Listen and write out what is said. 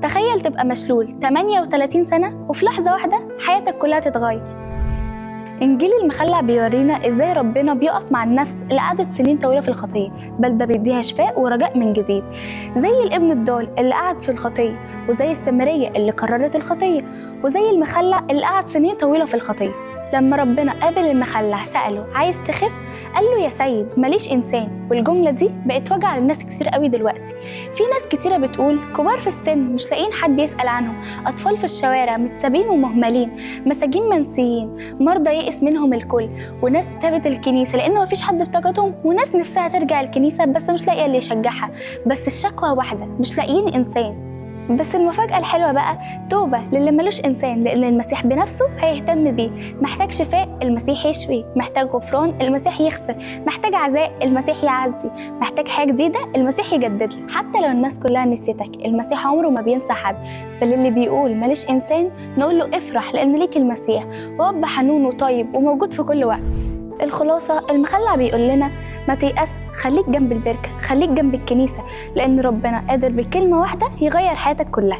تخيل تبقى مشلول 38 سنة وفي لحظة واحدة حياتك كلها تتغير. إنجيل المخلع بيورينا إزاي ربنا بيقف مع النفس اللي قعدت سنين طويلة في الخطية، بل ده بيديها شفاء ورجاء من جديد، زي الابن الضال اللي قعد في الخطية، وزي السامرية اللي قررت الخطية، وزي المخلع اللي قعد سنين طويلة في الخطية. لما ربنا قابل المخلع سأله عايز تخف؟ قال له يا سيد ماليش إنسان. والجملة دي بقت وجع للناس كتير قوي دلوقتي. في ناس كتيرة بتقول كبار في السن مش لاقيين حد يسأل عنهم، أطفال في الشوارع متسابين ومهملين، مساجين منسيين، مرضى يئس منهم الكل، وناس سابت الكنيسة لأن مفيش حد افتقدهم، وناس نفسها ترجع الكنيسة بس مش لاقية اللي يشجعها. بس الشكوى واحدة، مش لاقيين إنسان. بس المفاجأة الحلوة بقى توبة للي ملوش إنسان، لأن المسيح بنفسه هيهتم بيه. محتاج شفاء، المسيح يشفي. محتاج غفران، المسيح يغفر. محتاج عزاء، المسيح يعزي. محتاج حاجة جديدة، المسيح يجدد لك. حتى لو الناس كلها نسيتك، المسيح عمره ما بينسى حد. فللي بيقول ماليش إنسان نقول له افرح لأن ليك المسيح، وأب حنون وطيب وموجود في كل وقت. الخلاصة المخلع بيقول لنا ما تيأس، خليك جنب البركة، خليك جنب الكنيسة، لأن ربنا قادر بكلمة واحدة يغير حياتك كلها.